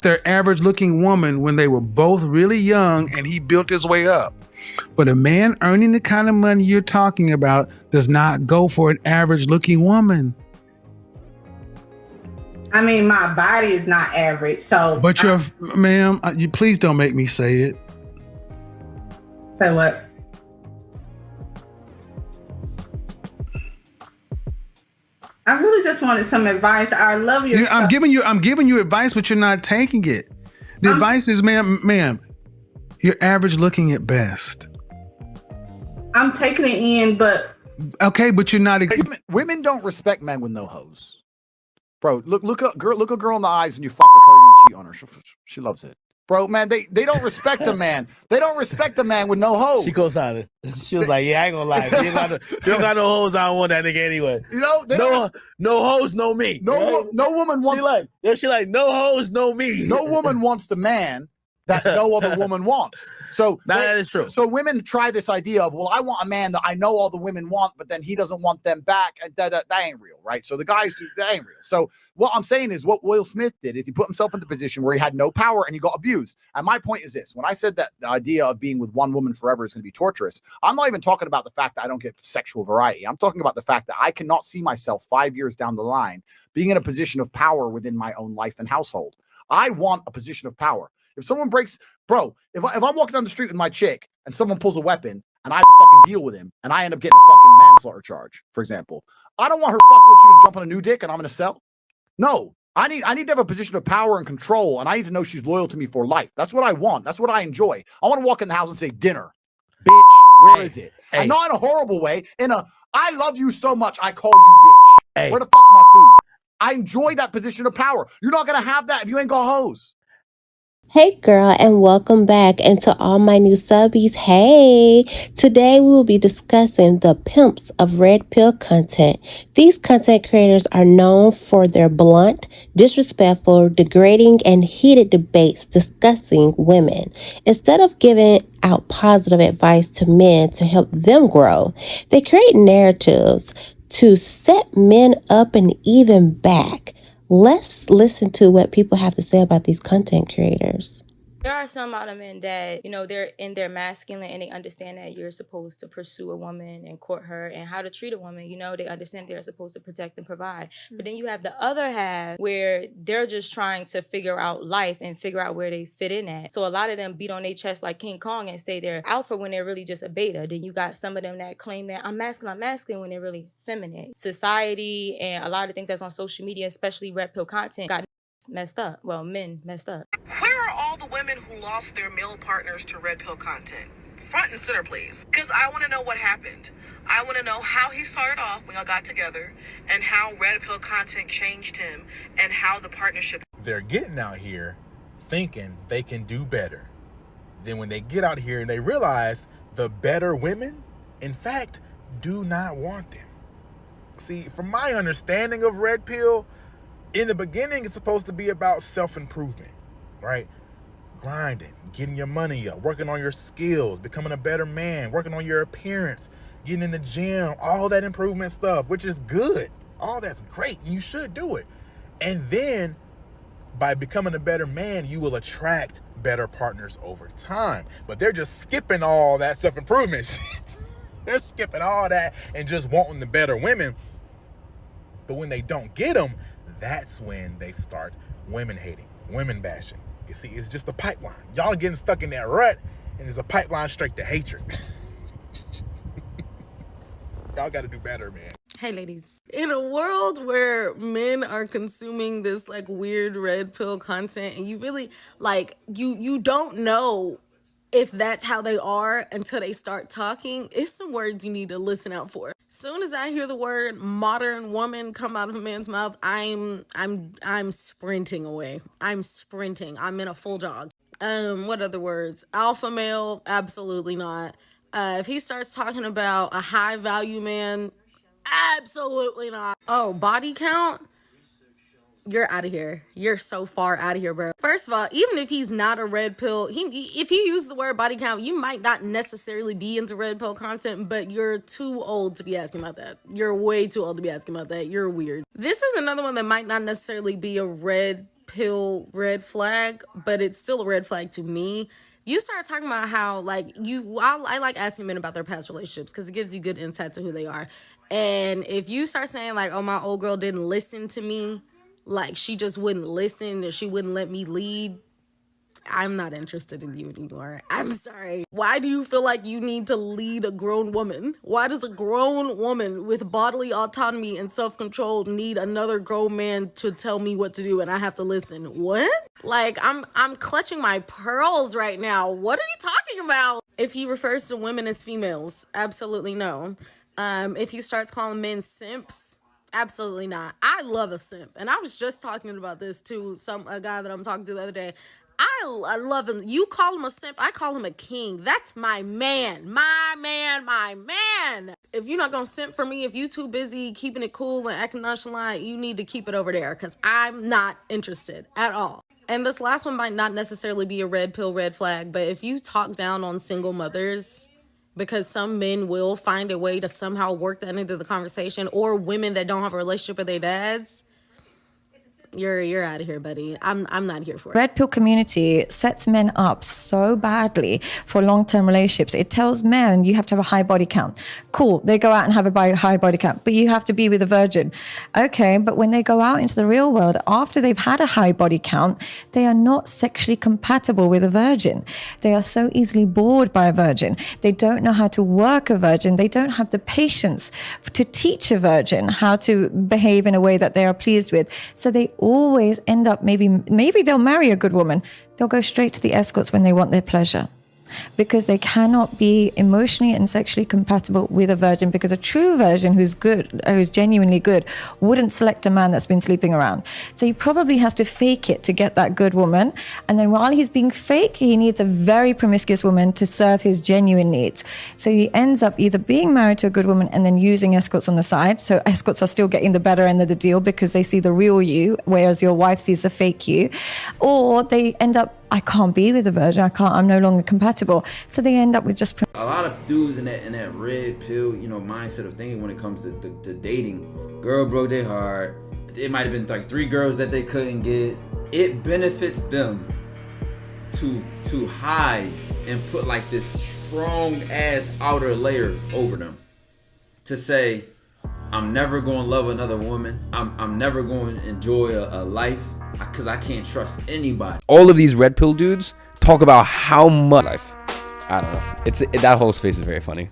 their average looking woman when they were both really young and he built his way up. But a man earning the kind of money you're talking about does not go for an average looking woman. I mean, my body is not average, so. But ma'am, you please don't make me say it. Say what? I really just wanted some advice. I love your. I'm giving you advice, but you're not taking it. The advice is, ma'am, you're average looking at best. I'm taking it in, but okay, but you're not. Women don't respect men with no hose. Bro, look a girl in the eyes and you fuck her, tell her you're gonna cheat on her. She loves it. Bro, man, they don't respect a man. They don't respect a man with no hose. She goes on it. She was like, "Yeah, I ain't gonna lie. You don't got no hose. I don't want that nigga anyway. You know, no hose, no me. No woman wants. She like no hose, no me. No woman wants the man that no other woman wants. So that is true. So women try this idea of, well, I want a man that I know all the women want, but then he doesn't want them back. And that ain't real, right? So the guys, that ain't real. So what I'm saying is what Will Smith did is he put himself in the position where he had no power and he got abused. And my point is this: when I said that the idea of being with one woman forever is going to be torturous, I'm not even talking about the fact that I don't get sexual variety. I'm talking about the fact that I cannot see myself 5 years down the line being in a position of power within my own life and household. I want a position of power. If someone breaks, bro, if I'm walking down the street with my chick and someone pulls a weapon and I have to fucking deal with him and I end up getting a fucking manslaughter charge, for example, I don't want her fucking she gonna jump on a new dick and I'm gonna sell. No, I need to have a position of power and control, and I need to know she's loyal to me for life. That's what I want. That's what I enjoy. I want to walk in the house and say, dinner, bitch, where is it? And not in a horrible way, I love you so much, I call you bitch. Where the fuck's my food? I enjoy that position of power. You're not gonna have that if you ain't got hose. Hey girl, and welcome back. And to all my new subbies, hey! Today we will be discussing the pimps of red pill content. These content creators are known for their blunt, disrespectful, degrading, and heated debates discussing women. Instead of giving out positive advice to men to help them grow, they create narratives to set men up and even back. Let's listen to what people have to say about these content creators. There are some out of men that, they're in their masculine and they understand that you're supposed to pursue a woman and court her and how to treat a woman. They understand they're supposed to protect and provide. Mm-hmm. But then you have the other half where they're just trying to figure out life and figure out where they fit in at. So a lot of them beat on their chest like King Kong and say they're alpha when they're really just a beta. Then you got some of them that claim that I'm masculine when they're really feminine. Society and a lot of things that's on social media, especially red pill content, got messed up. Well, men messed up. Where are all the women who lost their male partners to red pill content? Front and center, please. Because I want to know what happened. I want to know how he started off when y'all got together and how red pill content changed him and how the partnership. They're getting out here thinking they can do better. Then when they get out here and they realize the better women, in fact, do not want them. See, from my understanding of red pill, in the beginning, it's supposed to be about self-improvement, right? Grinding, getting your money up, working on your skills, becoming a better man, working on your appearance, getting in the gym, all that improvement stuff, which is good. All that's great. You should do it. And then by becoming a better man, you will attract better partners over time. But they're just skipping all that self-improvement shit. They're skipping all that and just wanting the better women. But when they don't get them, that's when they start women hating, women bashing. You see, it's just a pipeline. Y'all getting stuck in that rut, and there's a pipeline straight to hatred. Y'all got to do better, man. Hey, ladies. In a world where men are consuming this weird red pill content, and you really you don't know if that's how they are until they start talking, it's some words you need to listen out for. Soon as I hear the word modern woman come out of a man's mouth, I'm sprinting away. I'm sprinting. I'm in a full jog. What other words? Alpha male? Absolutely not. If he starts talking about a high value man, absolutely not. Oh, body count? You're out of here. You're so far out of here, bro. First of all, even if he's not a red pill, if you use the word body count, you might not necessarily be into red pill content, but you're too old to be asking about that. You're way too old to be asking about that. You're weird. This is another one that might not necessarily be a red pill red flag, but it's still a red flag to me. You start talking about how like I like asking men about their past relationships because it gives you good insight to who they are. And if you start saying like, oh, my old girl didn't listen to me, like she just wouldn't listen or she wouldn't let me lead, I'm not interested in you anymore. I'm sorry. Why do you feel like you need to lead a grown woman? Why does a grown woman with bodily autonomy and self-control need another grown man to tell me what to do and I have to listen? What? Like, I'm clutching my pearls right now. What are you talking about? If he refers to women as females, absolutely no. If he starts calling men simps, absolutely not. I love a simp. And I was just talking about this to a guy that I'm talking to the other day. I love him. You call him a simp, I call him a king. That's my man. My man, my man. If you're not gonna simp for me, if you too busy keeping it cool and acting nonchalant, you need to keep it over there because I'm not interested at all. And this last one might not necessarily be a red pill, red flag, but if you talk down on single mothers, because some men will find a way to somehow work that into the conversation, or women that don't have a relationship with their dads, you're out of here, buddy. I'm not here for it. Red pill community sets men up so badly for long-term relationships. It tells men you have to have a high body count. Cool, they go out and have a high body count, but you have to be with a virgin. Okay, but when they go out into the real world, after they've had a high body count, they are not sexually compatible with a virgin. They are so easily bored by a virgin. They don't know how to work a virgin. They don't have the patience to teach a virgin how to behave in a way that they are pleased with. So they always end up, maybe they'll marry a good woman. They'll go straight to the escorts when they want their pleasure, because they cannot be emotionally and sexually compatible with a virgin, because a true virgin who's good, who's genuinely good, wouldn't select a man that's been sleeping around. So he probably has to fake it to get that good woman. And then while he's being fake, he needs a very promiscuous woman to serve his genuine needs. So he ends up either being married to a good woman and then using escorts on the side. So escorts are still getting the better end of the deal because they see the real you, whereas your wife sees the fake you. Or they end up, I can't be with a virgin. I'm no longer compatible. So they end up with just a lot of dudes in that red pill, mindset of thinking when it comes to dating. Girl broke their heart. It might have been like 3 girls that they couldn't get. It benefits them to hide and put like this strong ass outer layer over them to say, I'm never going to love another woman. I'm never going to enjoy a life, because I can't trust anybody. All of these red pill dudes talk about how much life. I don't know. That whole space is very funny.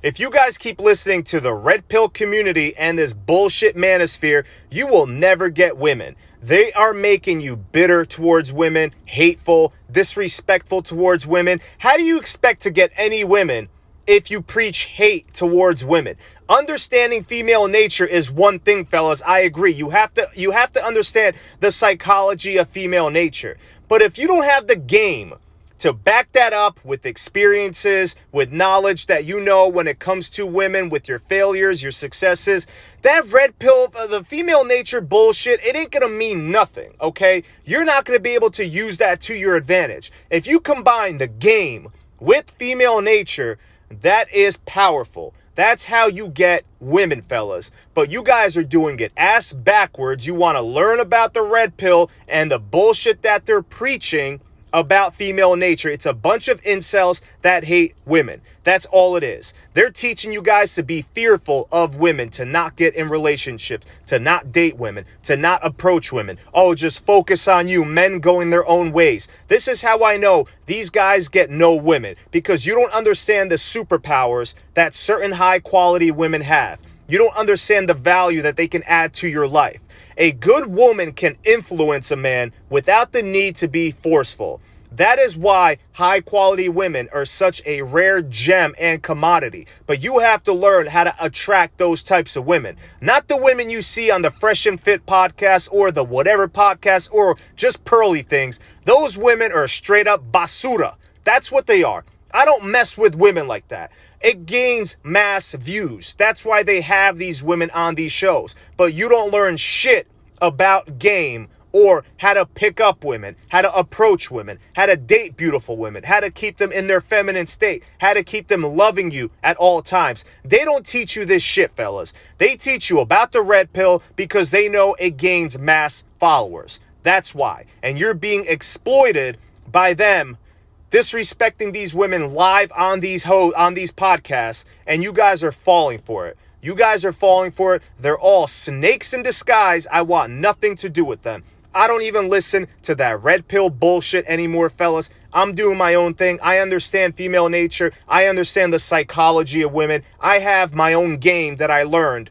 If you guys keep listening to the red pill community and this bullshit manosphere, you will never get women. They are making you bitter towards women, hateful, disrespectful towards women. How do you expect to get any women if you preach hate towards women? Understanding female nature is one thing, fellas. I agree. You have to understand the psychology of female nature. But if you don't have the game to back that up with experiences, with knowledge that you know when it comes to women, with your failures, your successes, that red pill, the female nature bullshit, it ain't gonna mean nothing, okay? You're not gonna be able to use that to your advantage. If you combine the game with female nature, that is powerful. That's how you get women, fellas. But you guys are doing it ass backwards. You want to learn about the red pill and the bullshit that they're preaching about female nature. It's a bunch of incels that hate women. That's all it is. They're teaching you guys to be fearful of women, to not get in relationships, to not date women, to not approach women. Oh, just focus on you, men going their own ways. This is how I know these guys get no women, because you don't understand the superpowers that certain high quality women have. You don't understand the value that they can add to your life. A good woman can influence a man without the need to be forceful. That is why high quality women are such a rare gem and commodity. But you have to learn how to attract those types of women. Not the women you see on the Fresh and Fit podcast or the whatever podcast or just pearly things. Those women are straight up basura. That's what they are. I don't mess with women like that. It gains mass views. That's why they have these women on these shows. But you don't learn shit about game or how to pick up women, how to approach women, how to date beautiful women, how to keep them in their feminine state, how to keep them loving you at all times. They don't teach you this shit, fellas. They teach you about the red pill because they know it gains mass followers. That's why. And you're being exploited by them, disrespecting these women live on these podcasts, and you guys are falling for it. You guys are falling for it. They're all snakes in disguise. I want nothing to do with them. I don't even listen to that red pill bullshit anymore, fellas. I'm doing my own thing. I understand female nature. I understand the psychology of women. I have my own game that I learned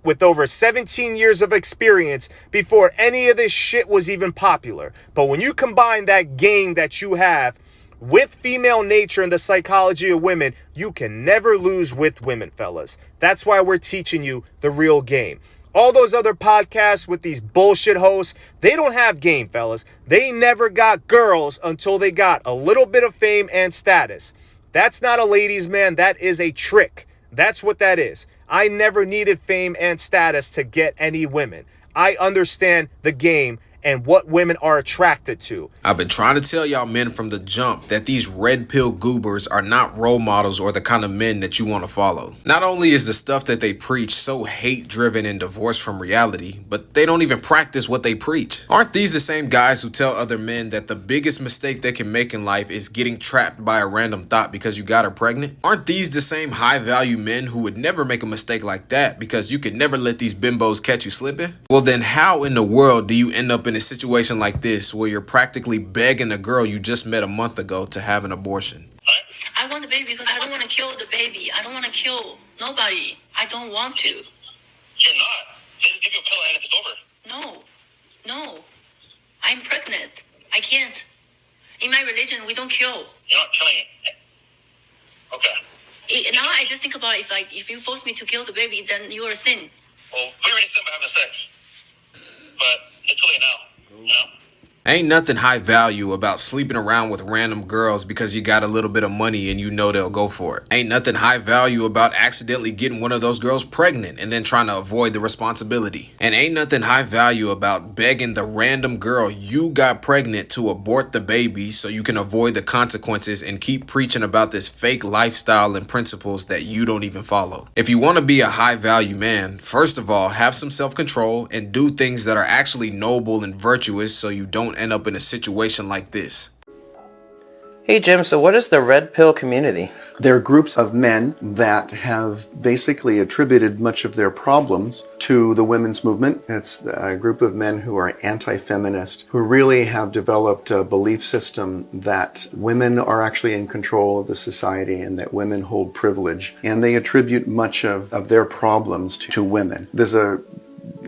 with over 17 years of experience before any of this shit was even popular. But when you combine that game that you have with female nature and the psychology of women, you can never lose with women, fellas. That's why we're teaching you the real game. All those other podcasts with these bullshit hosts, they don't have game, fellas. They never got girls until they got a little bit of fame and status. That's not a ladies' man. That is a trick. That's what that is. I never needed fame and status to get any women. I understand the game and what women are attracted to. I've been trying to tell y'all men from the jump that these red pill goobers are not role models or the kind of men that you want to follow. Not only is the stuff that they preach so hate driven and divorced from reality, but they don't even practice what they preach. Aren't these the same guys who tell other men that the biggest mistake they can make in life is getting trapped by a random thought because you got her pregnant? Aren't these the same high value men who would never make a mistake like that because you could never let these bimbos catch you slipping? Well then how in the world do you end up in a situation like this where you're practically begging a girl you just met a month ago to have an abortion? I want the baby because I don't want to kill the baby. I don't want to kill nobody. I don't want to. You're not. They just give you a pill and it's over. No. I'm pregnant. I can't. In my religion, we don't kill. You're not killing it. Okay. Now I just think about it, if you force me to kill the baby, then you are a sin. Well, we already said about having sex. But it's too late now. You know? Ain't nothing high value about sleeping around with random girls because you got a little bit of money and you know they'll go for it. Ain't nothing high value about accidentally getting one of those girls pregnant and then trying to avoid the responsibility. And ain't nothing high value about begging the random girl you got pregnant to abort the baby so you can avoid the consequences and keep preaching about this fake lifestyle and principles that you don't even follow. If you want to be a high value man, first of all, have some self-control and do things that are actually noble and virtuous so you don't end up in a situation like this. Hey Jim, so what is the red pill community? They're groups of men that have basically attributed much of their problems to the women's movement. It's a group of men who are anti-feminist, who really have developed a belief system that women are actually in control of the society and that women hold privilege. And they attribute much of their problems to women. There's a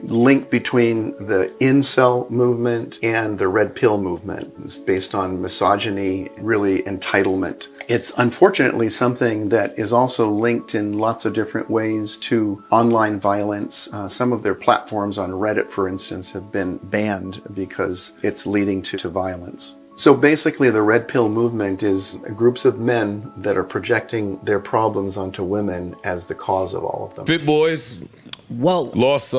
link between the incel movement and the red pill movement. It's based on misogyny, really entitlement. It's unfortunately something that is also linked in lots of different ways to online violence. Some of their platforms on Reddit, for instance, have been banned because it's leading to violence. So basically the red pill movement is groups of men that are projecting their problems onto women as the cause of all of them. Fit Boys. Whoa. Lost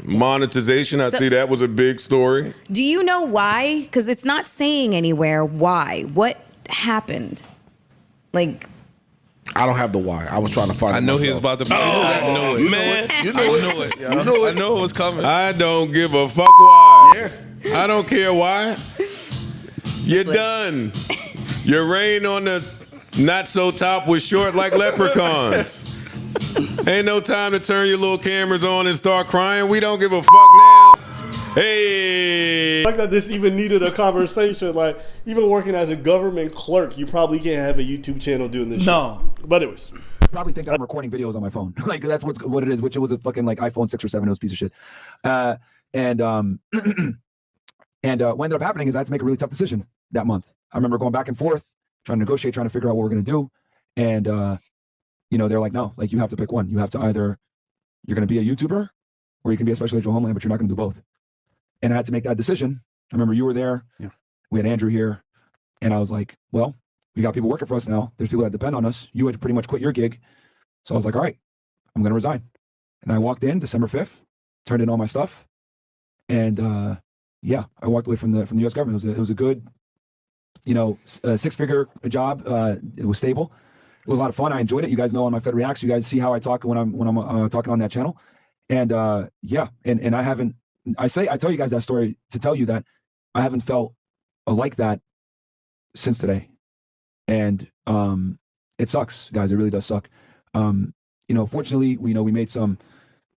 monetization. I see that was a big story. Do you know why? Because it's not saying anywhere why. What happened? Like, I don't have the why. I was trying to find it. I know myself. he was about to. I knew it, man. You knew it. You knew it. I know it was coming. I don't give a fuck why. Yeah. I don't care why. You're done. Your reign on the not so top was short like leprechauns. Ain't no time to turn your little cameras on and start crying. We don't give a fuck now. Hey. Like that this even needed a conversation. Like, even working as a government clerk, you probably can't have a YouTube channel doing this shit. But it was. Probably think I'm recording videos on my phone. Like, that's what it is, which it was a fucking like iPhone 6 or 7, it was a piece of shit. And what ended up happening is I had to make a really tough decision that month. I remember going back and forth, trying to negotiate, trying to figure out what we're going to do. And, you know, they're like, no, like you have to pick one. You have to either, you're going to be a YouTuber or you can be a special agent of Homeland, but you're not going to do both. And I had to make that decision. I remember you were there. Yeah. We had Andrew here. And I was like, well, we got people working for us now. There's people that depend on us. You had to pretty much quit your gig. So I was like, all right, I'm going to resign. And I walked in December 5th, turned in all my stuff. And, yeah, I walked away from the U.S. government. It was a good, you know, six-figure job. It was stable. It was a lot of fun. I enjoyed it. You guys know on my Fed Reacts, you guys see how I talk when I'm talking on that channel. And yeah, and I haven't I tell you guys that story to tell you that I haven't felt like that since today. And it sucks, guys. It really does suck. Fortunately, we made some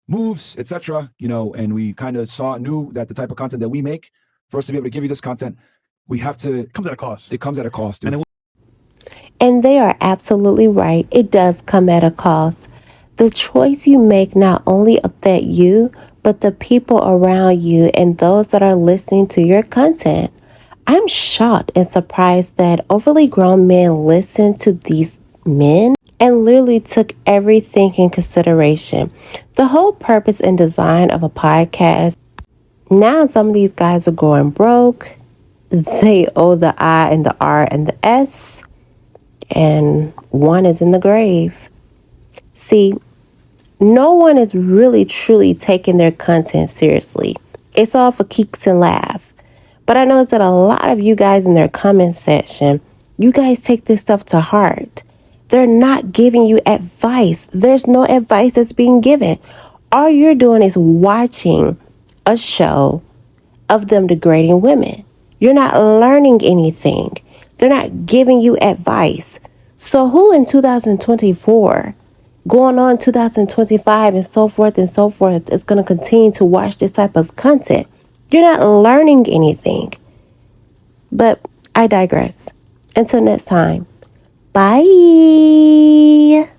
moves, etc. And we kind of knew that the type of content that we make, for us to be able to give you this content, we have to. It comes at a cost. It comes at a cost, dude. And they are absolutely right. It does come at a cost. The choice you make not only affect you, but the people around you and those that are listening to your content. I'm shocked and surprised that overly grown men listen to these men and literally took everything in consideration. The whole purpose and design of a podcast. Now some of these guys are going broke. They owe the I and the R and the S, and one is in the grave. See, no one is really truly taking their content seriously. It's all for kicks and laughs. But I noticed that a lot of you guys in their comment section, you guys take this stuff to heart. They're not giving you advice. There's no advice that's being given. All you're doing is watching a show of them degrading women. You're not learning anything. They're not giving you advice. So who in 2024, going on 2025 and so forth is going to continue to watch this type of content? You're not learning anything. But I digress. Until next time. Bye.